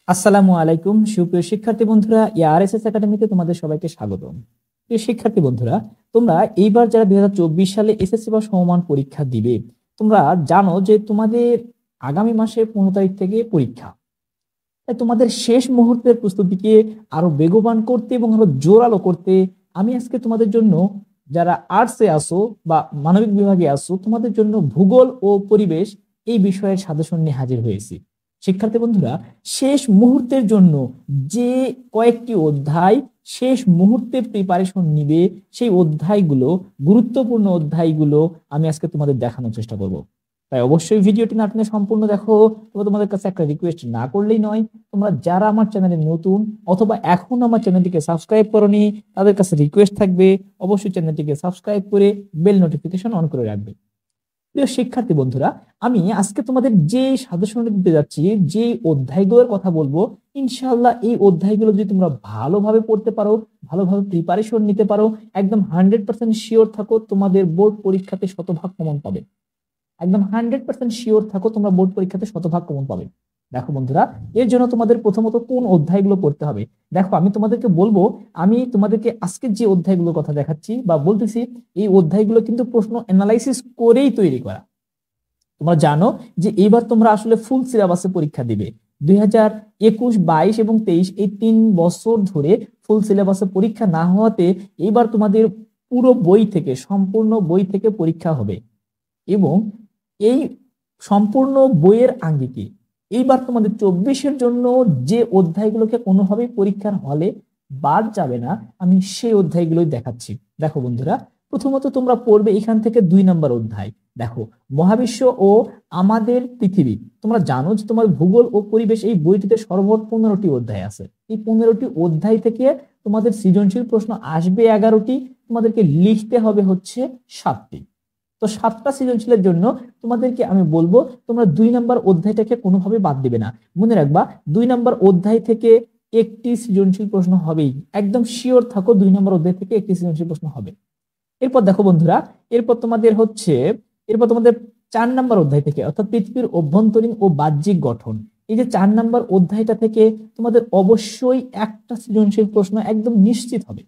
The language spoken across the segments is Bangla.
আসসালামু আলাইকুম সুপ্রিয় শিক্ষার্থী বন্ধুরা, আরএসএস একাডেমিতে তোমাদের সবাইকে স্বাগতম। প্রিয় শিক্ষার্থী বন্ধুরা, তোমরা এইবার যারা 2024 সালে এসএসসি বা সমমান পরীক্ষা দিবে, তোমরা জানো যে তোমাদের আগামী মাসের 15 তারিখ থেকে পরীক্ষা। তাই তোমাদের শেষ মুহূর্তের প্রস্তুতিকে আরো বেগবান করতে এবং আরো জোরালো করতে আমি আজকে তোমাদের জন্য, যারা আর্টসে আসো বা মানবিক বিভাগে আসো, তোমাদের জন্য ভূগোল ও পরিবেশ এই বিষয়ের সাজেশন নিয়ে হাজির হয়েছি। শিক্ষার্থী বন্ধুরা, শেষ মুহূর্তের জন্য যে কয়েকটি অধ্যায় শেষ মুহূর্তে প্রিপারেশন নিবে, সেই অধ্যায়গুলো, গুরুত্বপূর্ণ অধ্যায়গুলো আমি আজকে তোমাদের দেখানোর চেষ্টা করব। তাই অবশ্যই ভিডিওটি না টেনে সম্পূর্ণ দেখো। তবে তোমাদের কাছে একটা রিকোয়েস্ট না করলেই নয়, তোমরা যারা আমার চ্যানেলে নতুন অথবা এখন আমার চ্যানেলটিকে সাবস্ক্রাইব করোনি, তাদের কাছে রিকোয়েস্ট থাকবে অবশ্যই চ্যানেলটিকে সাবস্ক্রাইব করে বেল নোটিফিকেশন অন করে রাখবে। প্রিয় শিক্ষার্থী বন্ধুরা, আমি আজকে তোমাদের যে সাজেশন দিতে যাচ্ছি, যে অধ্যায়গুলোর কথা বলবো, ইনশাআল্লাহ এই অধ্যায়গুলো যদি তোমরা ভালোভাবে পড়তে পারো, ভালোভাবে প্রিপারেশন নিতে পারো, একদম 100% শিওর থাকো তোমাদের বোর্ড পরীক্ষাতে শতভাগ কমন পাবে। একদম 100% শিওর থাকো তোমরা বোর্ড পরীক্ষাতে শতভাগ কমন পাবে। দেখো বন্ধুরা, এর জন্য তোমাদের প্রথমত কোন অধ্যায়গুলো পড়তে হবে। দেখো, আমি তোমাদেরকে বলবো, আমি তোমাদেরকে আজকে যে অধ্যায়গুলোর কথা দেখাচ্ছি বা বলতেছি, এই অধ্যায়গুলো কিন্তু প্রশ্ন অ্যানালাইসিস করেই তৈরি করা। তোমরা জানো যে এইবার তোমরা আসলে ফুল সিলেবাসে পরীক্ষা দিবে। 2021, 22 এবং 23 এই 3 বছর ধরে ফুল সিলেবাসে পরীক্ষা না হওয়াতে এইবার তোমাদের পুরো বই থেকে, সম্পূর্ণ বই থেকে পরীক্ষা হবে। এবং এই সম্পূর্ণ বইয়ের আঙ্গিকে এইবার তোমাদের 24-এর জন্য যে অধ্যায়গুলোকে কোনোভাবেই পরীক্ষার হলে বাদ যাবে না, আমি সেই অধ্যায়গুলোই দেখাচ্ছি। দেখো বন্ধুরা, প্রথমত তোমরা পড়বে এখান থেকে 2 নম্বর অধ্যায়। দেখো, মহাবিশ্ব ও আমাদের পৃথিবী। তোমরা জানো যে তোমার ভূগোল ও পরিবেশ এই বইটিতে সর্বমোট 15টি অধ্যায় আছে। এই 15টি অধ্যায় থেকে তোমাদের সৃজনশীল প্রশ্ন আসবে 11টি, তোমাদেরকে লিখতে হবে হচ্ছে 7টি। তো 7টা সৃজনশীলের জন্য তোমাদেরকে আমি বলবো, তোমরা 2 নম্বর অধ্যায়টাকে কোনোভাবে বাদ দিবে না। মনে রাখবা, 2 নম্বর অধ্যায় থেকে একটি সৃজনশীল প্রশ্ন হবেই, একদম শিওর থাকো 2 নম্বর অধ্যায় থেকে একটি সৃজনশীল প্রশ্ন হবে। এরপর দেখো বন্ধুরা, এরপর তোমাদের 4 নম্বর অধ্যায় থেকে, অর্থাৎ পৃথিবীর অভ্যন্তরীণ ও বাহ্যিক গঠন, এই যে 4 নম্বর অধ্যায়টা থেকে তোমাদের অবশ্যই একটা সৃজনশীল প্রশ্ন একদম নিশ্চিত হবে।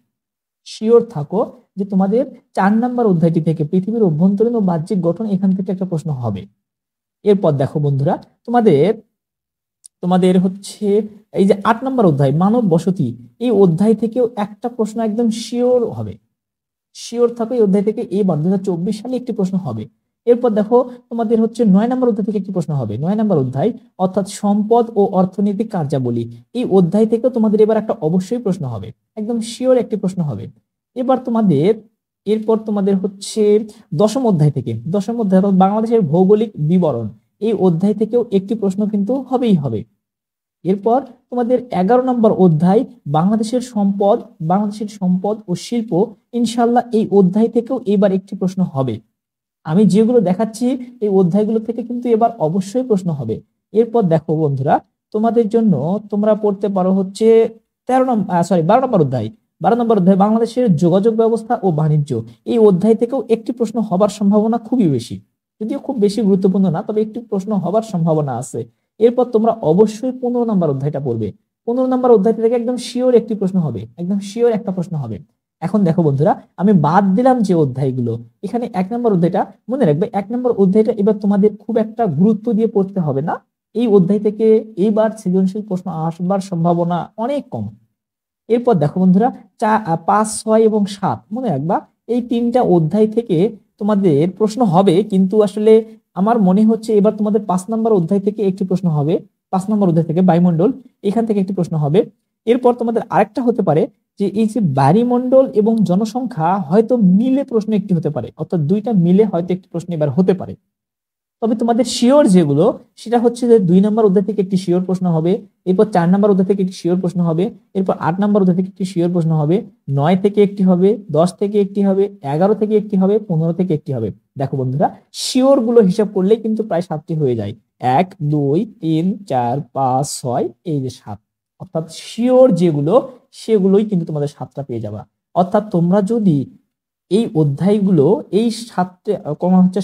শিওর থাকো যে তোমাদের 4 নম্বর অধ্যায়টি থেকে পৃথিবীর অভ্যন্তরীণ ও বাহ্যিক গঠন, এখান থেকে একটা প্রশ্ন হবে। এরপর দেখো বন্ধুরা, তোমাদের তোমাদের হচ্ছে এই যে 8 নম্বর অধ্যায় মানব বসতি, এই অধ্যায় থেকেও একটা প্রশ্ন একদম শিওর হবে। শিওর থাকো এই অধ্যায় থেকে এবার 2024 সালে একটি প্রশ্ন হবে। এরপর দেখো, তোমাদের হচ্ছে 9 নম্বর অধ্যায় থেকে একটি প্রশ্ন হবে। 9 নম্বর অধ্যায় অর্থাৎ সম্পদ ও অর্থনৈতিক কার্যাবলী, এই অধ্যায় থেকে তোমাদের এবার একটা অবশ্যই প্রশ্ন হবে, একদম শিওর একটি প্রশ্ন হবে। এবার তোমাদের এরপর তোমাদের হচ্ছে 10ম অধ্যায় থেকে, 10ম অধ্যায় অর্থাৎ বাংলাদেশের ভৌগোলিক বিবরণ, এই অধ্যায় থেকেও একটি প্রশ্ন কিন্তু হবেই হবে। এরপর তোমাদের 11 নম্বর অধ্যায় বাংলাদেশের সম্পদ ও শিল্প, ইনশাল্লাহ এই অধ্যায় থেকেও এবার একটি প্রশ্ন হবে। আমি যেগুলো দেখাচ্ছি এই অধ্যায়গুলো থেকে কিন্তু এবার অবশ্যই প্রশ্ন হবে। এরপর দেখো বন্ধুরা, তোমাদের জন্য তোমরা পড়তে পারো হচ্ছে 12 নম্বর অধ্যায়। 12 নম্বর অধ্যায় বাংলাদেশের যোগাযোগ ব্যবস্থা ও বাণিজ্য, এই অধ্যায় থেকেও একটি প্রশ্ন হবার সম্ভাবনা খুবই বেশি, যদিও খুব বেশি গুরুত্বপূর্ণ না, তবে একটি প্রশ্ন হবার সম্ভাবনা আছে। এরপর তোমরা অবশ্যই 15 নম্বর অধ্যায়টা পড়বে। 15 নম্বর অধ্যায় থেকে একদম শিওর একটি প্রশ্ন হবে, একদম শিওর একটা প্রশ্ন হবে। এখন দেখো বন্ধুরা, আমি বাদ দিলাম যে অধ্যায়গুলো, এখানে 1 নম্বর অধ্যায়টা মনে রাখবে। 1 নম্বর অধ্যায়টা এবার তোমাদের খুব একটা গুরুত্ব দিয়ে পড়তে হবে না। এই অধ্যায় থেকে এইবার সৃজনশীল প্রশ্ন আসবার সম্ভাবনা অনেক কম। এরপর দেখো বন্ধুরা, 5, 6 এবং 7 মনে রাখবা, এই 3টা অধ্যায় থেকে তোমাদের প্রশ্ন হবে, কিন্তু আসলে আমার মনে হচ্ছে এবার তোমাদের 5 নম্বর অধ্যায় থেকে একটি প্রশ্ন হবে। 5 নম্বর অধ্যায় থেকে বায়ুমণ্ডল, এখান থেকে একটি প্রশ্ন হবে। এরপর তোমাদের আরেকটা হতে পারে যে এই যে বায়ুমণ্ডল এবং জনসংখ্যা হয়তো মিলে প্রশ্ন একটি হতে পারে, অর্থাৎ দুইটা মিলে হয়তো একটি প্রশ্ন এবার হতে পারে। তবে তোমাদের শিওর যেগুলো, সেটা হচ্ছে যে 2 নম্বর অধ্যায় থেকে একটি শিওর প্রশ্ন হবে। এরপর 4 নম্বর অধ্যায় থেকে একটি শিওর প্রশ্ন হবে। এরপর 8 নম্বর অধ্যায় থেকে একটি শিওর প্রশ্ন হবে। 9 থেকে একটি হবে, 10 থেকে একটি হবে, 11 থেকে একটি হবে, 15 থেকে একটি হবে। দেখো বন্ধুরা, শিওর গুলো হিসাব করলে কিন্তু প্রায় 7টি হয়ে যায়। 1, 2, 3, 4, 5, 6, এই যে 7, অর্থাৎ শিওর যেগুলো সেগুলোই কিন্তু তোমাদের 7টা পেয়ে যাবা। অর্থাৎ তোমরা যদি এই অধ্যায়গুলো, এই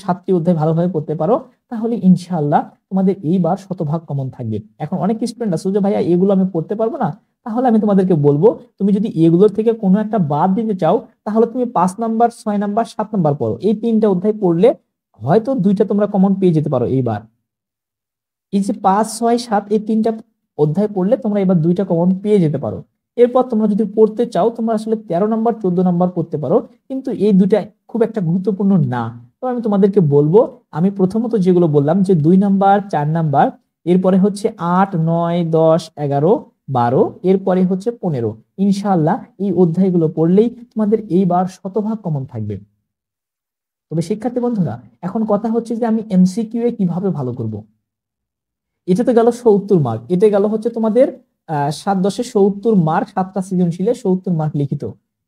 7টি অধ্যায় ভালোভাবে পড়তে পারো, তাহলে ইনশাআল্লাহ তোমাদের এইবার শতভাগ কমন থাকবে। এখন অনেক স্টুডেন্ট আছে যে ভাইয়া এগুলো আমি পড়তে পারবো না, তাহলে আমি তোমাদেরকে বলবো তুমি যদি এগুলোর থেকে কোনো একটা বাদ দিতে চাও তাহলে তুমি 5 নাম্বার, 6 নাম্বার, 7 নাম্বার পড়ো। এই 3টা অধ্যায় পড়লে হয়তো 2টা তোমরা কমন পেয়ে যেতে পারো এইবার। এই যে 5, 6, 7 এই 3টা অধ্যায় পড়লে তোমরা এবার 2টা কমন পেয়ে যেতে পারো। এরপর তোমরা যদি পড়তে চাও তোমরা আসলে 13 নাম্বার, 14 নাম্বার পড়তে পারো, কিন্তু এই 2টা খুব একটা গুরুত্বপূর্ণ না। তো আমি তোমাদেরকে বলবো, আমি প্রথমত যেগুলো বললাম যে 2 নাম্বার, 4 নাম্বার, এরপরে হচ্ছে 8, 9, 10, 11, 12, এরপরে হচ্ছে 15। ইনশাআল্লাহ এই অধ্যায়গুলো পড়লেই তোমাদের এইবার শতভাগ কমন থাকবে। তবে শিক্ষার্থী বন্ধুরা, এখন কথা হচ্ছে যে আমি এমসিকিউ এ কিভাবে ভালো করব। এটা তো গেল 70 মার্ক, এটা গেল হচ্ছে তোমাদের 7-10 70 মার্ক, 7টা সৃজনশীলে 70 মার্ক লিখিত।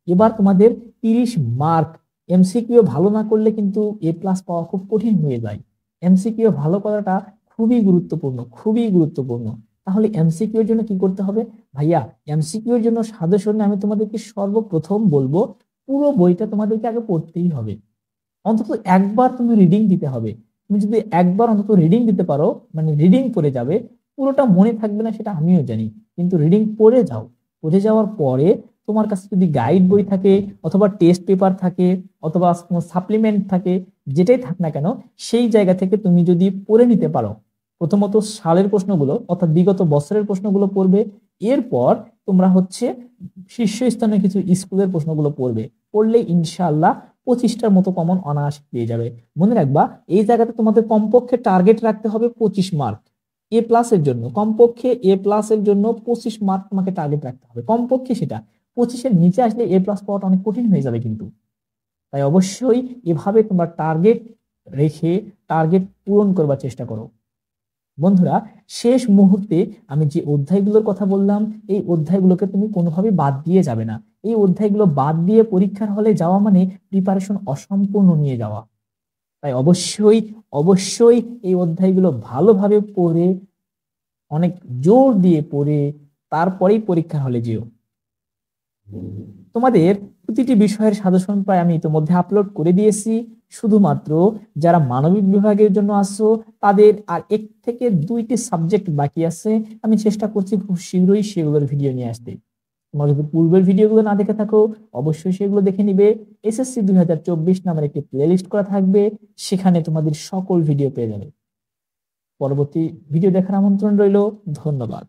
এবার তোমাদের 30 মার্ক এমসিকিউ ভালো না করলে কিন্তু এ প্লাস পাওয়া খুব কঠিন হয়ে যায়। এমসিকিউ ভালো করাটা খুবই গুরুত্বপূর্ণ, খুবই গুরুত্বপূর্ণ। তাহলে এমসিকিউ এর জন্য কি করতে হবে ভাইয়া? এমসিকিউ এর জন্য সাজেশনে আমি তোমাদেরকে সর্বপ্রথম বলবো পুরো বইটা তোমাদেরকে আগে পড়তেই হবে। অন্তত একবার তুমি রিডিং দিতে হবে। তুমি যদি একবার অন্তত রিডিং দিতে পারো, মানে রিডিং পড়ে যাবে, পুরোটা মনে থাকবে না সেটা আমিও জানি, কিন্তু রিডিং পড়ে যাও। পড়ে যাওয়ার পরে তোমার কাছে যদি গাইড বই থাকে অথবা টেস্ট পেপার থাকে অথবা সাপ্লিমেন্ট থাকে, যেটাই থাক না কেন, সেই জায়গা থেকে তুমি যদি পড়ে নিতে পারো, প্রথমত সালের প্রশ্নগুলো অর্থাৎ বিগত বছরের প্রশ্নগুলো পড়বে, এরপর তোমরা হচ্ছে শীর্ষস্থানীয় কিছু স্কুলের প্রশ্নগুলো পড়বে। পড়লে ইনশাআল্লাহ 25টার মতো কমন অনায়াসে পেয়ে যাবে। মনে রাখবা এই জায়গাতে তোমাদের কমপক্ষে টার্গেট রাখতে হবে 25 মার্ক। এ প্লাসের জন্য কমপক্ষে এ প্লাসের জন্য 25 মার্ক তোমাকে টার্গেট রাখতে হবে, কমপক্ষে সেটা। 25-এর নিচে আসলে এ প্লাস পাওয়াটা অনেক কঠিন হয়ে যাবে কিন্তু। তাই অবশ্যই এভাবে তোমরা টার্গেট রেখে টার্গেট পূরণ করবার চেষ্টা করো। বন্ধুরা, শেষ মুহূর্তে আমি যে অধ্যায়গুলোর কথা বললাম এই অধ্যায়গুলোকে তুমি কোনোভাবে বাদ দিয়ে যাবে না। এই অধ্যায়গুলো বাদ দিয়ে পরীক্ষার হলে যাওয়া মানে প্রিপারেশন অসম্পূর্ণ নিয়ে যাওয়া। তাই অবশ্যই অবশ্যই এই অধ্যায়গুলো ভালোভাবে পড়ে, অনেক জোর দিয়ে পড়ে তারপরেই পরীক্ষার হলে যেও। তোমাদের প্রতিটি বিষয়ের সাজেশন প্রায় আমি ইতিমধ্যে আপলোড করে দিয়েছি। শুধুমাত্র যারা মানবিক বিভাগের জন্য আসছো তাদের আর 1 থেকে 2টি সাবজেক্ট বাকি আছে। আমি চেষ্টা করছি খুব শীঘ্রই সেগুলোর ভিডিও নিয়ে আসতে। তোমরা যদি পূর্বের ভিডিওগুলো না দেখে থাকো অবশ্যই সেগুলো দেখে নিবে। এসএসসি 2024 নামের একটি প্লেলিস্ট করা থাকবে, সেখানে তোমাদের সকল ভিডিও পেয়ে যাবে। পরবর্তী ভিডিও দেখার আমন্ত্রণ রইল। ধন্যবাদ।